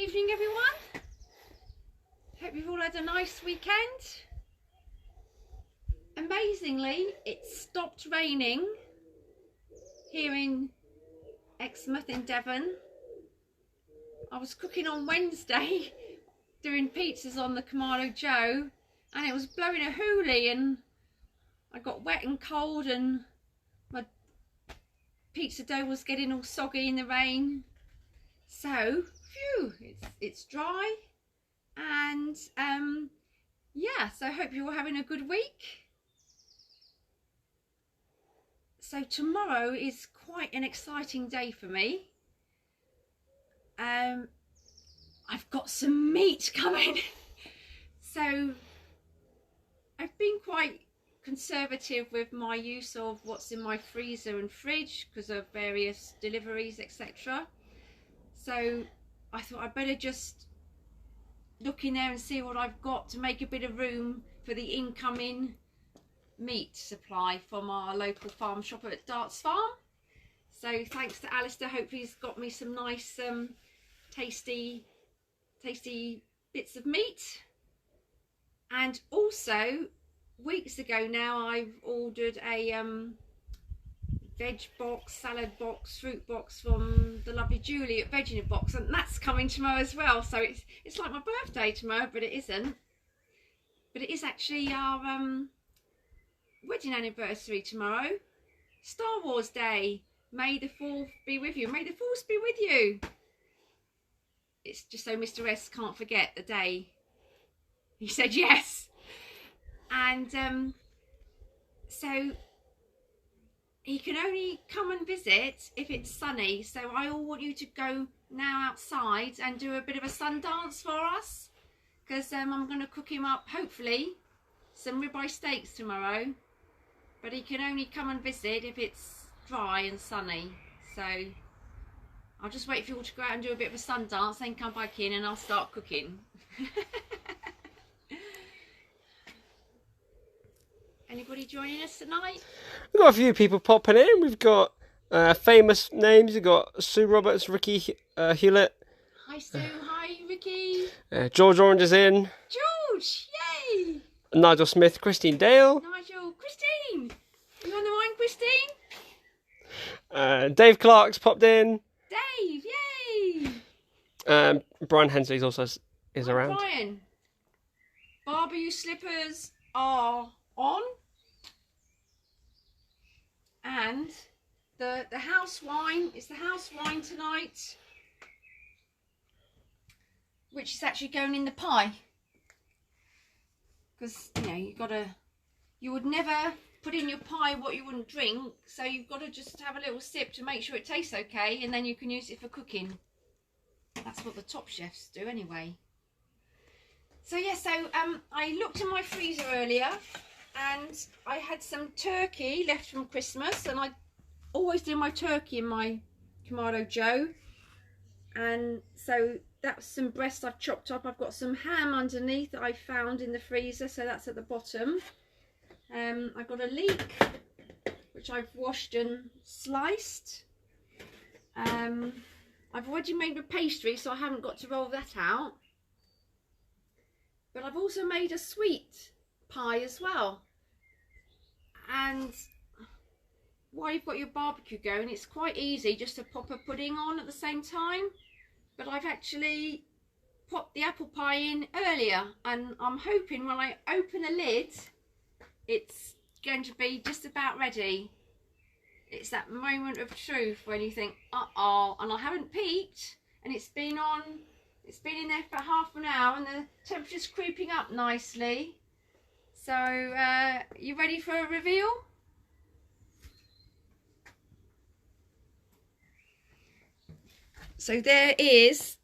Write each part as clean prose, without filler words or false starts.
evening, everyone. Hope you've all had a nice weekend. Amazingly, it stopped raining here in Exmouth in Devon. I was cooking on Wednesday, doing pizzas on the Kamado Joe, and it was blowing a hoolie, and I got wet and cold, and my pizza dough was getting all soggy in the rain. So, phew, it's dry, and yeah, so I hope you're all having a good week. So tomorrow is quite an exciting day for me. I've got some meat coming. So I've been quite conservative with my use of what's in my freezer and fridge because of various deliveries, etc. So I thought I'd better just look in there and see what I've got to make a bit of room for the incoming meat supply from our local farm shopper at Darts Farm. So thanks to Alistair, hopefully he's got me some nice tasty bits of meat. And also weeks ago now I've ordered a veg box, salad box, fruit box from the lovely Julie at Veg in a Box, and that's coming tomorrow as well. So it's like my birthday tomorrow, but it isn't. But it is actually our wedding anniversary tomorrow. Star Wars Day. May the 4th be with you. May the 4th be with you. It's just so Mr. S can't forget the day he said yes. And so he can only come and visit if it's sunny. So I all want you to go now outside and do a bit of a sun dance for us, because I'm going to cook him up, hopefully, some ribeye steaks tomorrow. But he can only come and visit if it's dry and sunny. So I'll just wait for you all to go out and do a bit of a sun dance, then come back in and I'll start cooking. Anybody joining us tonight? We've got a few people popping in. We've got famous names. We've got Sue Roberts, Ricky Hewlett. Hi Sue, hi Ricky. George Orange is in. George, yay! Nigel Smith, Christine Dale. Nigel, Christine. You on the line, Christine? Dave Clark's popped in. Dave, yay! Brian Hensley's also is around. Brian, barbecue slippers are on, and the house wine is the house wine tonight, which is actually going in the pie, because you would never put in your pie what you wouldn't drink, so you've got to just have a little sip to make sure it tastes okay, and then you can use it for cooking. That's what the top chefs do anyway. So yeah, so I looked in my freezer earlier and I had some turkey left from Christmas, and I always do my turkey in my Kamado Joe, and so that's some breast I've chopped up. I've got some ham underneath that I found in the freezer, so that's at the bottom. I've got a leek which I've washed and sliced. I've already made a pastry, so I haven't got to roll that out. But I've also made a sweet pie as well. And while you've got your barbecue going, it's quite easy just to pop a pudding on at the same time. But I've actually popped the apple pie in earlier, and I'm hoping when I open the lid, it's going to be just about ready. It's that moment of truth when you think, uh-oh, and I haven't peeked, and it's been in there for half an hour, and the temperature's creeping up nicely. So, you ready for a reveal? So there is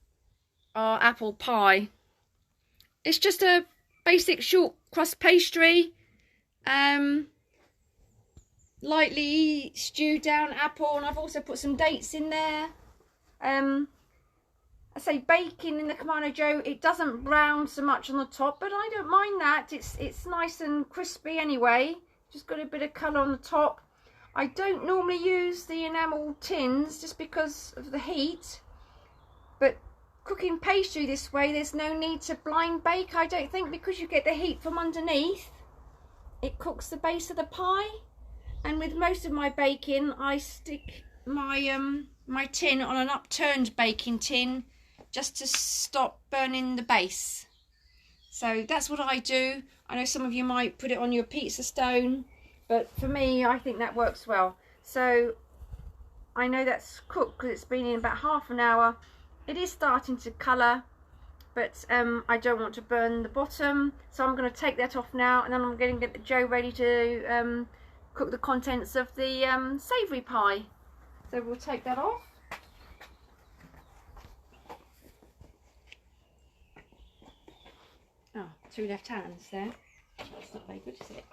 our apple pie. It's just a basic short crust pastry, lightly stewed down apple, and I've also put some dates in there. I say baking in the Kamado Joe, it doesn't brown so much on the top, but I don't mind that. It's nice and crispy anyway. Just got a bit of colour on the top. I don't normally use the enamel tins just because of the heat, but cooking pastry this way, there's no need to blind bake, I don't think, because you get the heat from underneath. It cooks the base of the pie. And with most of my baking, I stick my my tin on an upturned baking tin just to stop burning the base. So that's what I do. I know some of you might put it on your pizza stone, but for me, I think that works well. So I know that's cooked because it's been in about half an hour. It is starting to colour, but I don't want to burn the bottom, so I'm going to take that off now, and then I'm going to get the dough ready to cook the contents of the savoury pie. So we'll take that off. Oh, 2 left hands there. That's not very good, is it?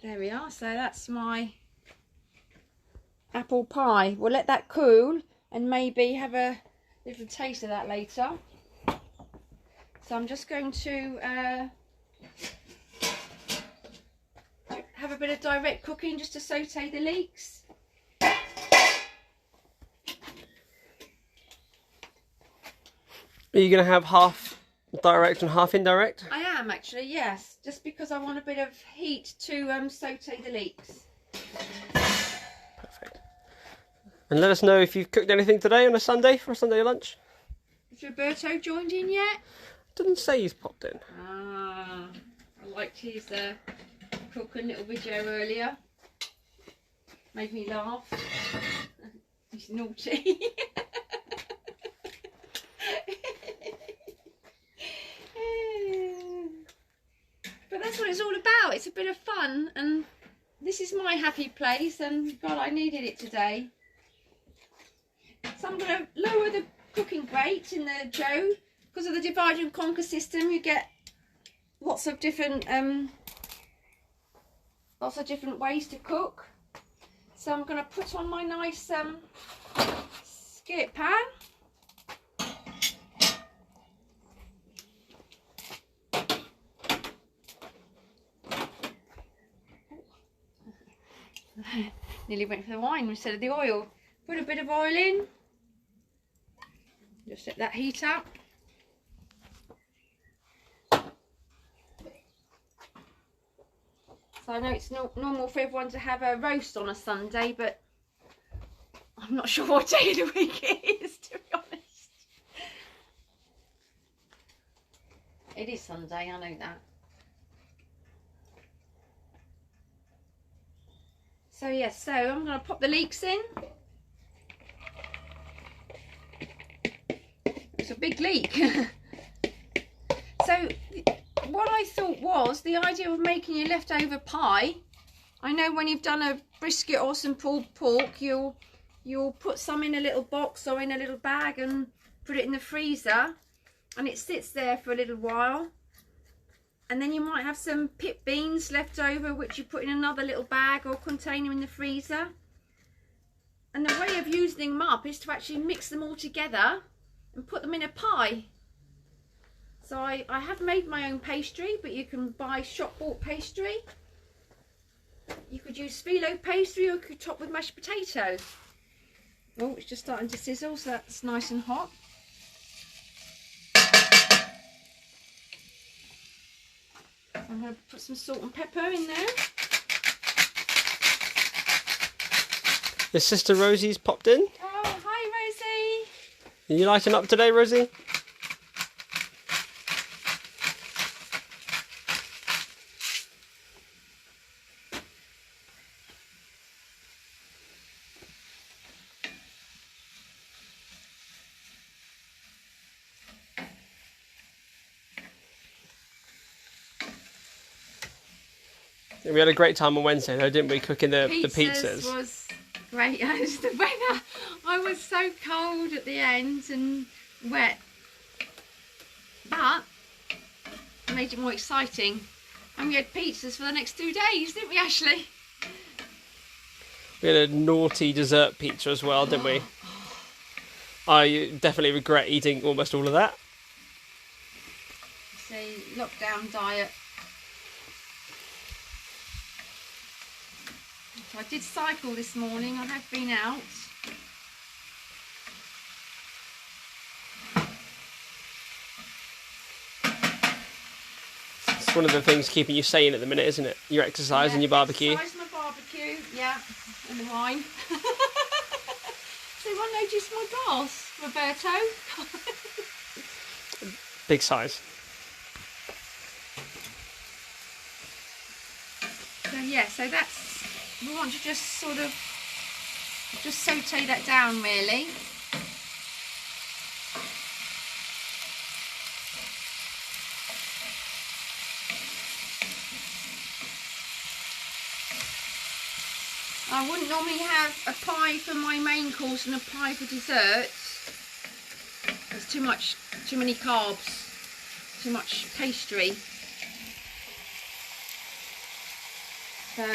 There we are. So that's my apple pie. We'll let that cool and maybe have a little taste of that later. So I'm just going to have a bit of direct cooking just to saute the leeks. Are you going to have half direct and half indirect? I am actually, yes, just because I want a bit of heat to saute the leeks. Perfect. And let us know if you've cooked anything today on a Sunday for a Sunday lunch. Has Roberto joined in yet? Didn't say he's popped in. Ah, I liked his cooking little video earlier. Made me laugh. He's naughty. But that's what it's all about. It's a bit of fun, and this is my happy place, and God, I needed it today. So I'm going to lower the cooking grate in the dough. Because of the divide and conquer system, you get lots of different ways to cook. So I'm going to put on my nice skillet pan. Nearly went for the wine instead of the oil. Put a bit of oil in. Just let that heat up. So I know it's not normal for everyone to have a roast on a Sunday, but I'm not sure what day of the week it is, to be honest. It is Sunday, I know that. So yes, so I'm going to pop the leeks in. It's a big leek. So what I thought was the idea of making your leftover pie. I know when you've done a brisket or some pulled pork, you'll put some in a little box or in a little bag and put it in the freezer, and it sits there for a little while. And then you might have some pit beans left over, which you put in another little bag or container in the freezer. And the way of using them up is to actually mix them all together and put them in a pie. So I have made my own pastry, but you can buy shop bought pastry. You could use phyllo pastry, or you could top with mashed potato. Oh, it's just starting to sizzle, so that's nice and hot. I'm going to put some salt and pepper in there. Your sister Rosie's popped in. Oh, hi Rosie. Are you lighting up today, Rosie? We had a great time on Wednesday, though, didn't we? Cooking the pizzas. Was great. It was the weather. I was so cold at the end and wet, but it made it more exciting. And we had pizzas for the next 2 days, didn't we, Ashley? We had a naughty dessert pizza as well, didn't we? I definitely regret eating almost all of that. See, lockdown diet. I did cycle this morning. I have been out. It's one of the things keeping you sane at the minute, isn't it? Your exercise and your barbecue. Exercise, my barbecue, yeah, and the wine. Has anyone noticed my glass, Roberto? Big size. So yeah, so that's, we want to just sort of just saute that down really. I wouldn't normally have a pie for my main course and a pie for dessert. There's too many carbs, too much pastry. So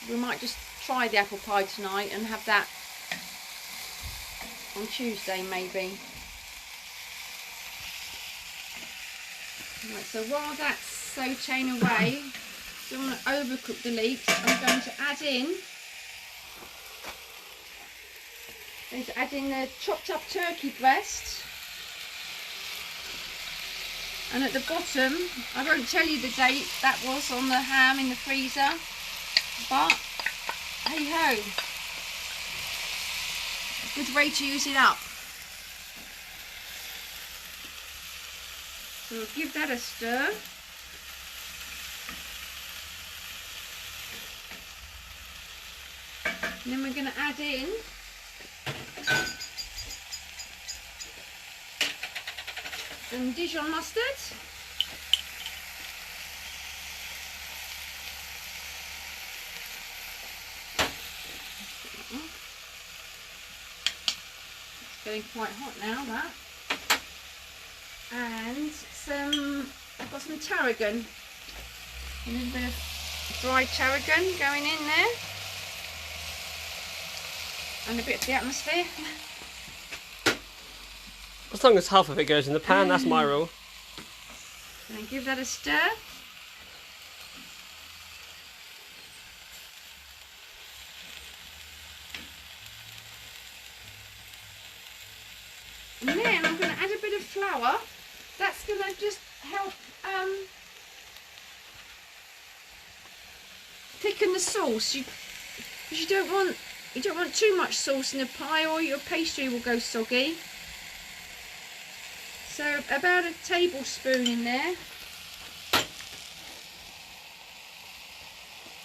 we might just try the apple pie tonight and have that on Tuesday maybe. Right, so while that's sauteing away, don't want to overcook the leeks, I'm going to add in the chopped up turkey breast. And at the bottom, I won't tell you the date that was on the ham in the freezer, but hey ho, good way to use it up. So we'll give that a stir. And then we're going to add in some Dijon mustard. It's getting quite hot now, that. And I've got some tarragon. A little bit of dried tarragon going in there. And a bit of the atmosphere. As long as half of it goes in the pan, that's my rule. And give that a stir. And then I'm going to add a bit of flour. That's going to just help thicken the sauce. Because you don't want too much sauce in the pie, or your pastry will go soggy. So about a tablespoon in there.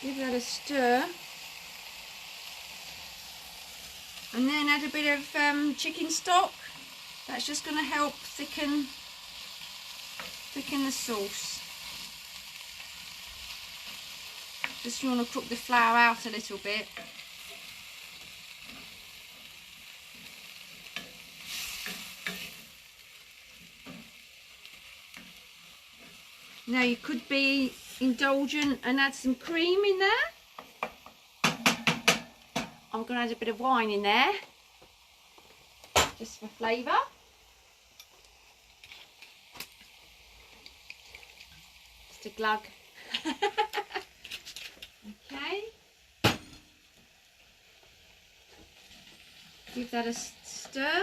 Give that a stir. And then add a bit of chicken stock. That's just going to help thicken the sauce. Just you want to cook the flour out a little bit. Now you could be indulgent and add some cream in there. I'm going to add a bit of wine in there, just for flavour. Just a glug. Okay. Give that a stir.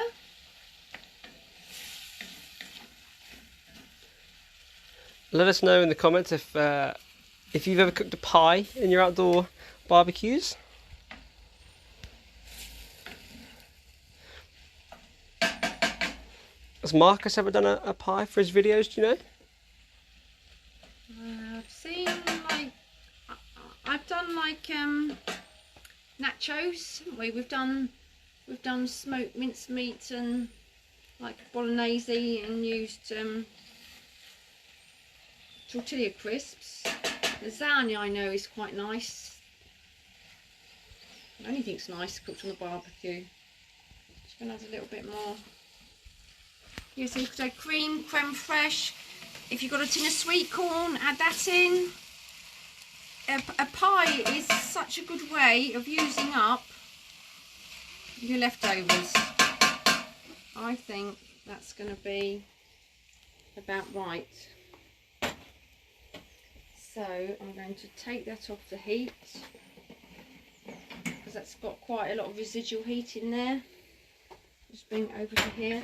Let us know in the comments if you've ever cooked a pie in your outdoor barbecues. Has Marcus ever done a pie for his videos, do you know? I've seen I've done nachos, haven't we? We've done smoked mincemeat and like bolognese and used tortilla crisps. Lasagna I know is quite nice. Anything's nice cooked on the barbecue. Just going to add a little bit more. Yeah, so you could add cream, creme fraiche. If you've got a tin of sweet corn, add that in. A pie is such a good way of using up your leftovers. I think that's going to be about right. So I'm going to take that off the heat because that's got quite a lot of residual heat in there. Just bring it over to here.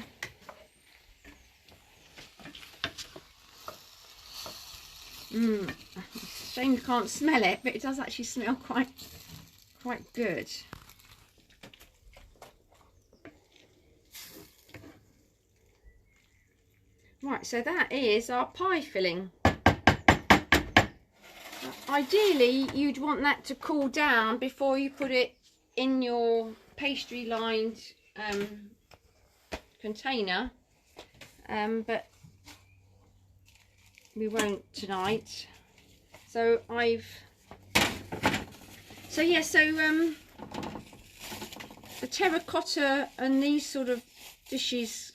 Shame you can't smell it, but it does actually smell quite good. Right, so that is our pie filling. Ideally, you'd want that to cool down before you put it in your pastry lined container, but we won't tonight. So the terracotta and these sort of dishes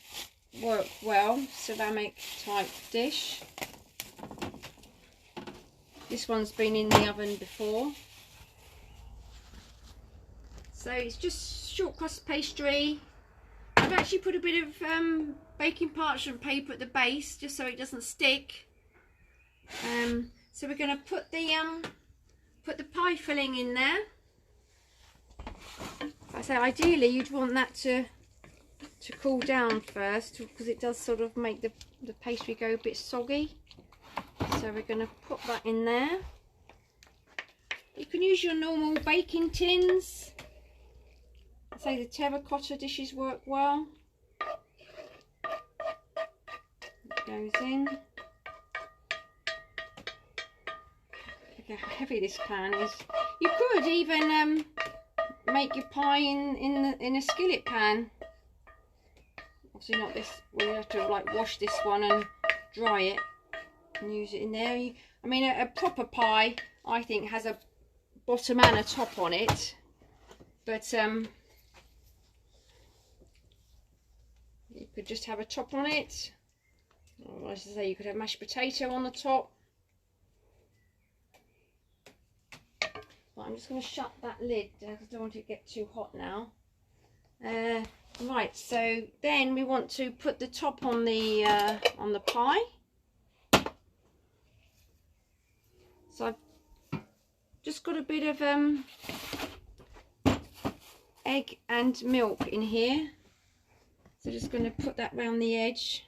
work well. Ceramic type dish. This one's been in the oven before. So it's just short crust pastry. I've actually put a bit of baking parchment paper at the base just so it doesn't stick. So we're going to put the pie filling in there. I say ideally you'd want that to cool down first because it does sort of make the pastry go a bit soggy. So we're going to put that in there. You can use your normal baking tins. I say the terracotta dishes work well. It goes in. Look how heavy this pan is. You could even make your pie in a skillet pan. Obviously not this. We'll have to like wash this one and dry it and use it in there. I mean, a proper pie I think has a bottom and a top on it, but you could just have a top on it, or as I say, you could have mashed potato on the top. But I'm just going to shut that lid because I don't want it to get too hot now. Right, so then we want to put the top on the pie. So I've just got a bit of egg and milk in here. So just going to put that round the edge.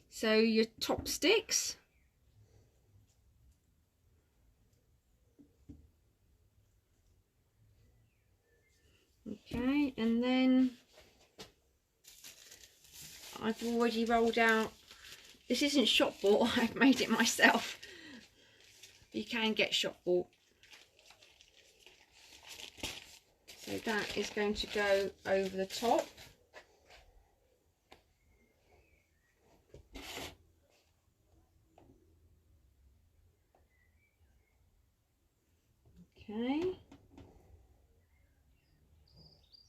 So your top sticks. Okay, and then I've already rolled out. This isn't shop bought, I've made it myself. You can get shop bought. So that is going to go over the top. Okay.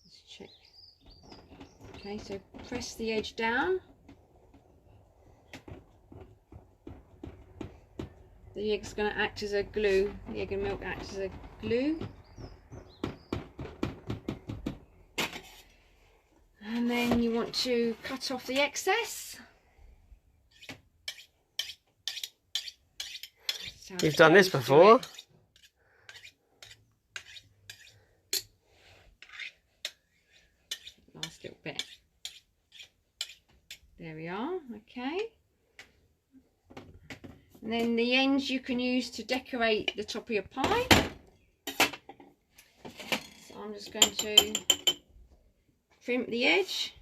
Let's check. Okay, so press the edge down. The egg's going to act as a glue. The egg and milk acts as a glue. And then you want to cut off the excess. We've done this before. Last little bit. There we are. Okay. And then the ends you can use to decorate the top of your pie. So I'm just going to trim the edge.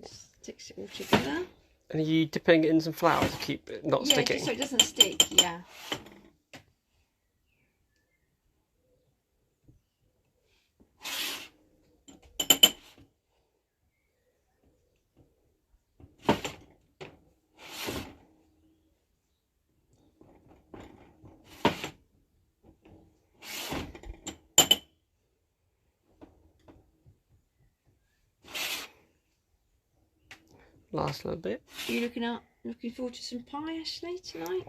Just sticks it all together. And are you dipping it in some flour to keep it not sticking? Yeah, so it doesn't stick, yeah. Last little bit. Are you looking forward to some pie, Ashley, tonight?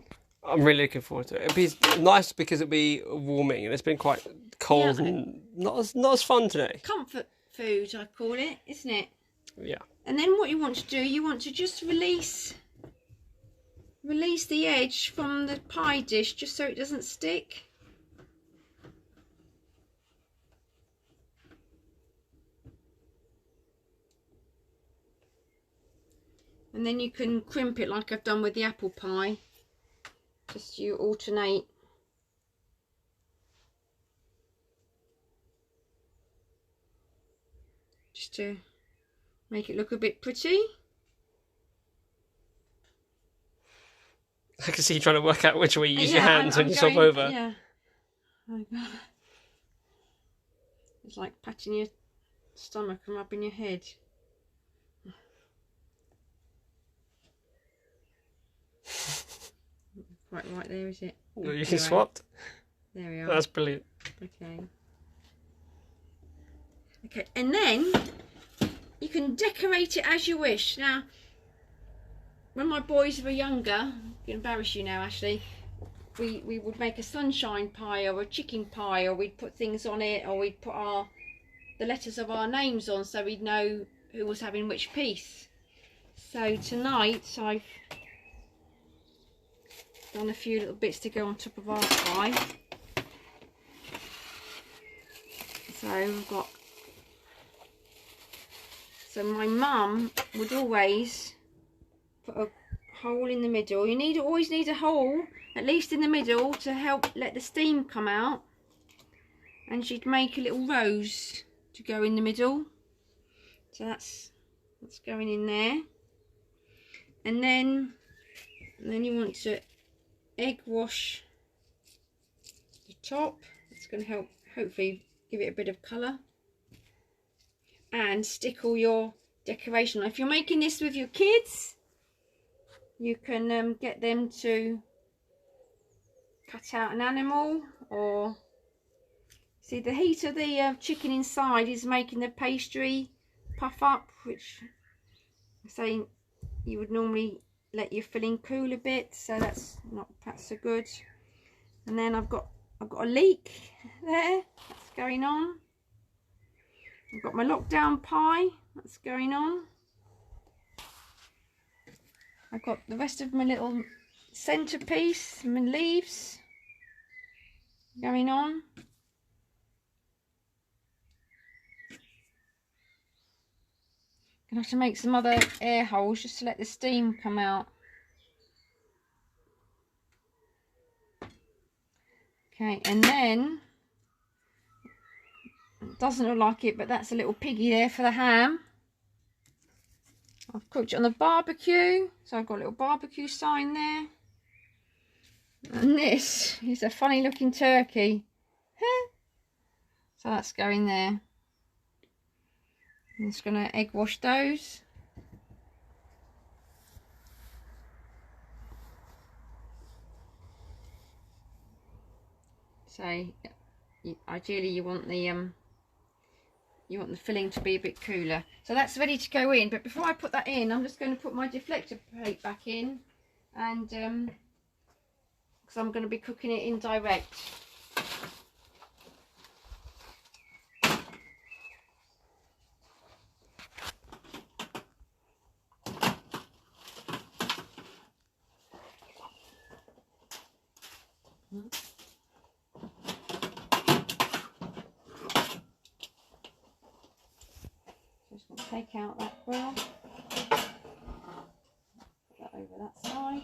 I'm really looking forward to it. It'll be nice because it'll be warming, and it's been quite cold and not as fun today. Comfort food, I call it, isn't it? Yeah. And then what you want to do, you want to just release the edge from the pie dish just so it doesn't stick. And then you can crimp it like I've done with the apple pie. Just you alternate. Just to make it look a bit pretty. I can see you trying to work out which way you use your hands when you swap over. Yeah. It's like patting your stomach and rubbing your head. Quite right there, is it? Well, you can swap. There we are. That's brilliant. Okay. Okay, and then you can decorate it as you wish. Now, when my boys were younger, I'm going to embarrass you now, Ashley, we would make a sunshine pie or a chicken pie, or we'd put things on it, or we'd put the letters of our names on so we'd know who was having which piece. So tonight I've done a few little bits to go on top of our pie. So I've got, so my mum would always put a hole in the middle. You always need a hole, at least in the middle, to help let the steam come out. And she'd make a little rose to go in the middle. So that's going in there. And then you want to egg wash the top. It's going to help hopefully give it a bit of colour. And stick all your decoration. If you're making this with your kids, you can get them to cut out an animal, or see the heat of the chicken inside is making the pastry puff up, which I say you would normally let your filling cool a bit, so that's not perhaps so good. And then I've got a leek there that's going on. I've got my lockdown pie that's going on. I've got the rest of my little centerpiece, my leaves going on. Gonna have to make some other air holes just to let the steam come out. Okay, and then it doesn't look like it, but that's a little piggy there for the ham. I've cooked it on the barbecue, so I've got a little barbecue sign there. And this is a funny looking turkey. So that's going there. I'm just going to egg wash those. So ideally you want the filling to be a bit cooler. So that's ready to go in, but before I put that in, I'm just going to put my deflector plate back in, and because I'm going to be cooking it indirect. Just going to take out that well, put that over that side.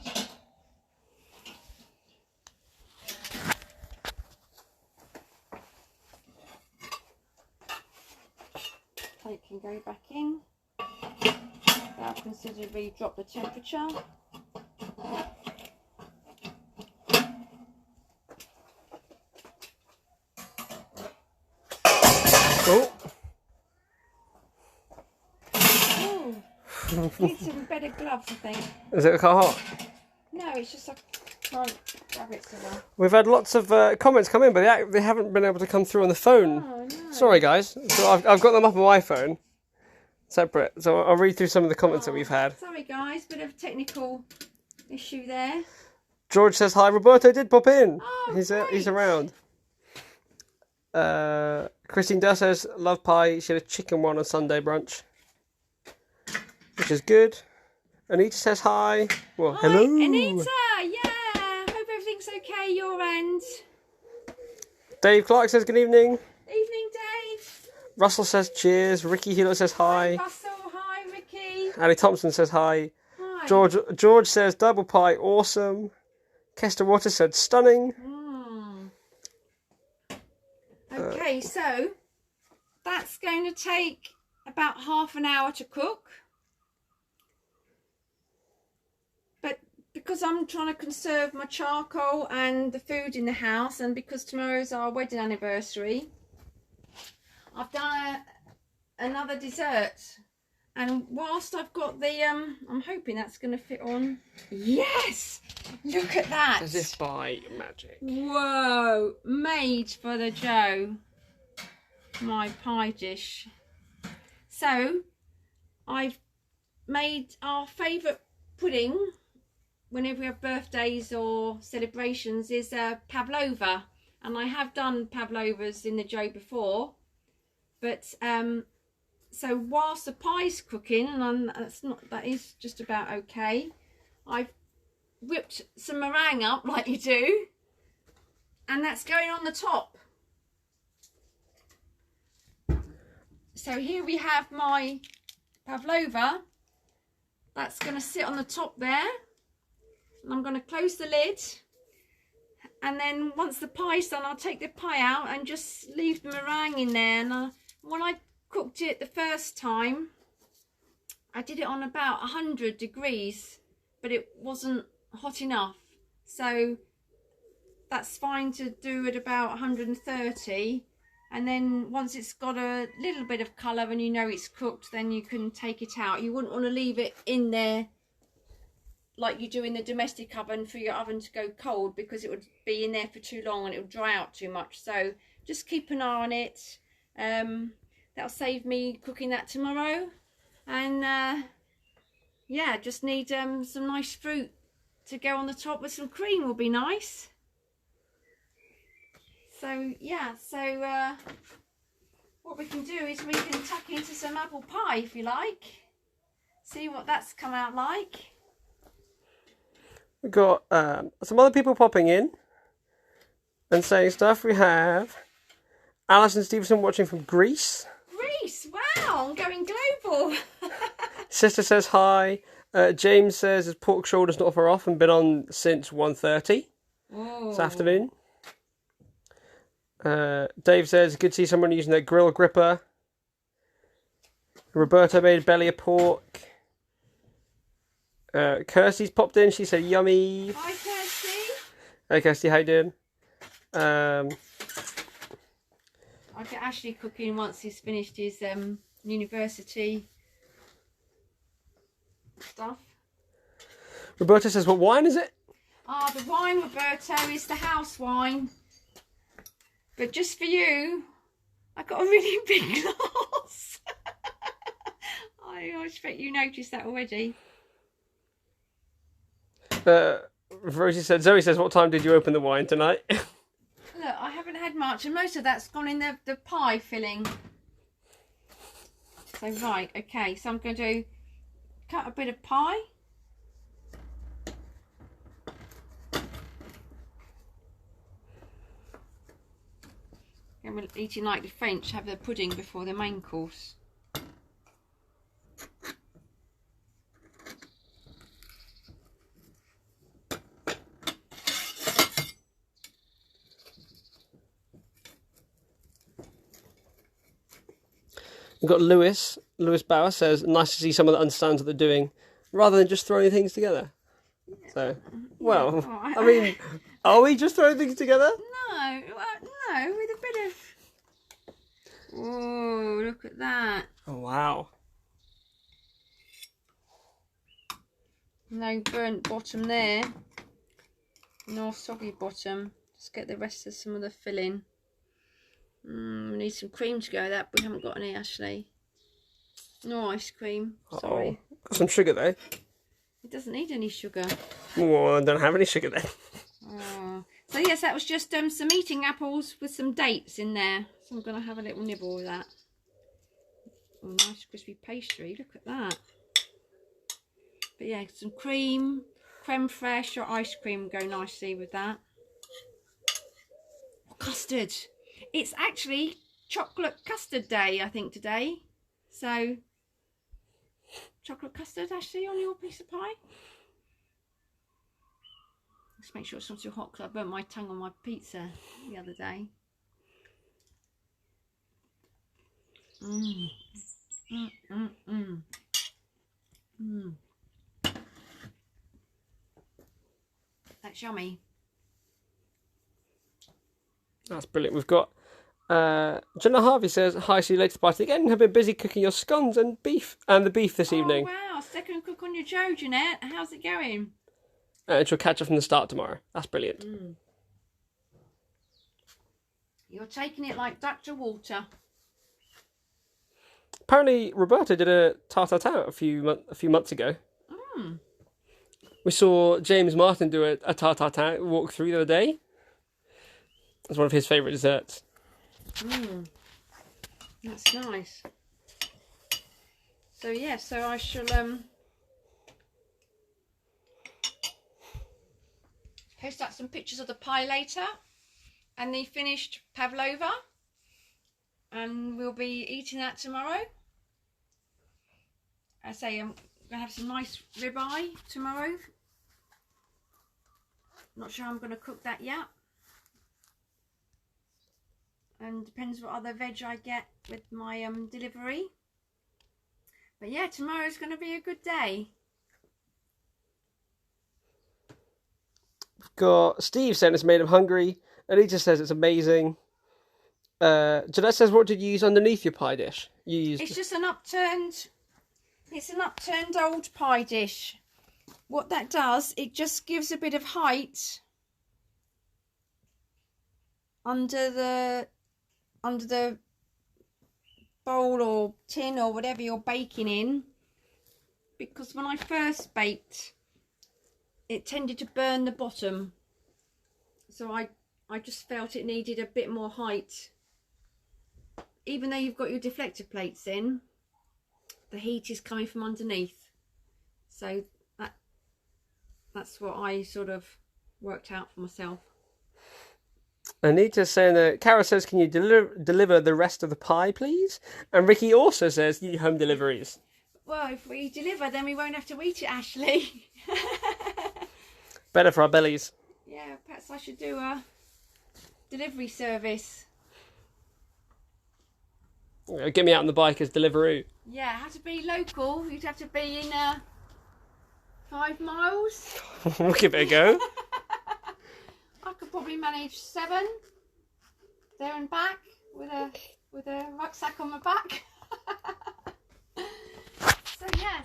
Plate can go back in. That'll considerably drop the temperature. Oh. Need some better gloves, I think. Is it quite hot? No, it's just I can't grab it so well. We've had lots of comments come in, but they haven't been able to come through on the phone. Oh, no. Sorry, guys. So I've got them up on my phone, separate. So I'll read through some of the comments that we've had. Sorry, guys. Bit of technical issue there. George says hi. Roberto did pop in. Oh, He's around. Christine Durr says love pie. She had a chicken one on Sunday brunch. which is good. Anita says hi. Well, Hi, hello. Anita. Yeah. Hope everything's okay your end. Dave Clark says good evening. Evening, Dave. Russell says cheers. Ricky Hewlett says hi. Hi, Russell. Hi, Ricky. Annie Thompson says hi. Hi. George says double pie, awesome. Kester Waters said stunning. Okay, so that's going to take about half an hour to cook. But because I'm trying to conserve my charcoal and the food in the house, and because tomorrow's our wedding anniversary, I've done another dessert. And whilst I've got the, I'm hoping that's going to fit on. Yes! Look at that! As if by magic. Whoa! Made for the Joe. My pie dish. So, I've made our favourite pudding whenever we have birthdays or celebrations is pavlova. And I have done pavlovas in the Joe before. But, so whilst the pie's cooking, and that is just about okay, I've whipped some meringue up like you do, and that's going on the top. So here we have my pavlova. That's going to sit on the top there, and I'm going to close the lid, and then once the pie's done, I'll take the pie out and just leave the meringue in there. And when I cooked it the first time, I did it on about 100 degrees, but it wasn't hot enough, so that's fine to do at about 130. And then once it's got a little bit of colour and you know it's cooked, then you can take it out. You wouldn't want to leave it in there like you do in the domestic oven for your oven to go cold, because it would be in there for too long and it would dry out too much. So just keep an eye on it. That'll save me cooking that tomorrow. And yeah, just need some nice fruit to go on the top with some cream will be nice. So yeah, so what we can do is we can tuck into some apple pie if you like. See what that's come out like. We've got some other people popping in and saying stuff. We have Alison Stevenson watching from Greece. Greece, wow, I'm going global. Sister says hi. James says his pork shoulder's not far off and been on since 1:30 this afternoon. Dave says good to see someone using their grill gripper. Roberta made belly of pork. Kirsty's popped in. She said yummy. Hi Kirsty. Hey Kirsty, how you doing? I'll get Ashley cooking once he's finished his university stuff. Roberta says, what wine is it? Ah, the wine, Roberto, is the house wine. But just for you, I got a really big glass. I expect you noticed that already. Rosie said, Zoe says, what time did you open the wine tonight? Look, I haven't had much, and most of that's gone in the pie filling. So, right, okay, so I'm going to cut a bit of pie. And we're eating like the French, have their pudding before the main course. We've got Lewis. Lewis Bauer says, nice to see someone that understands what they're doing, rather than just throwing things together. So, well, Yeah, I mean, are we just throwing things together? No, no, with a bit of... Oh, look at that. Oh, wow. No burnt bottom there. No soggy bottom. Just get the rest of some of the filling. We need some cream to go with that, but we haven't got any, Ashley. No ice cream. Sorry. Got some sugar though. It doesn't need any sugar. Well, I don't have any sugar then. Oh. So yes, that was just some eating apples with some dates in there. So I'm going to have a little nibble with that. Oh, nice crispy pastry. Look at that. But yeah, some cream, creme fraiche or ice cream go nicely with that. Custard. It's actually chocolate custard day, I think, today. So, chocolate custard, Ashley, on your piece of pie? Let's make sure it's not too hot because I burnt my tongue on my pizza the other day. Mmm. Mmm, mmm, mmm. Mmm. That's yummy. That's brilliant. We've got Jenna Harvey says, hi, see you later, party again. Have been busy cooking your scones and beef and the beef this evening. Wow, second cook on your Joe, Jeanette. How's it going? And she'll catch up from the start tomorrow. That's brilliant. You're taking it like Dr. Walter. Apparently, Roberta did a tarte-tatin a few months ago. We saw James Martin do a tarte-tatin walk through the other day. It's one of his favourite desserts. That's nice. So yeah, so I shall post out some pictures of the pie later and the finished pavlova, and we'll be eating that tomorrow. I say I'm gonna have some nice ribeye tomorrow. Not sure I'm gonna cook that yet, and depends what other veg I get with my delivery. But yeah, tomorrow's gonna be a good day. We've got Steve saying it's made him hungry. Anita says it's amazing. Jeanette says, what did you use underneath your pie dish? You used... It's just an upturned old pie dish. What that does, it just gives a bit of height under the bowl or tin or whatever you're baking in, because when I first baked it tended to burn the bottom, so I just felt it needed a bit more height. Even though you've got your deflector plates in, the heat is coming from underneath, so that's what I sort of worked out for myself. Anita's saying that Cara says, can you deliver the rest of the pie, please? And Ricky also says, need home deliveries. Well, if we deliver, then we won't have to eat it, Ashley. Better for our bellies. Yeah, perhaps I should do a delivery service. Get me out on the bike as Deliveroo. Yeah, it had to be local. You'd have to be in 5 miles. We'll give it a go. I could probably manage 7 there and back with a rucksack on my back. So yeah,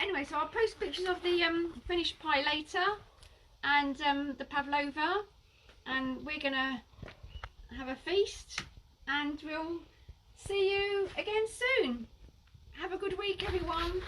anyway, so I'll post pictures of the finished pie later, and the pavlova, and we're gonna have a feast, and we'll see you again soon. Have a good week, everyone.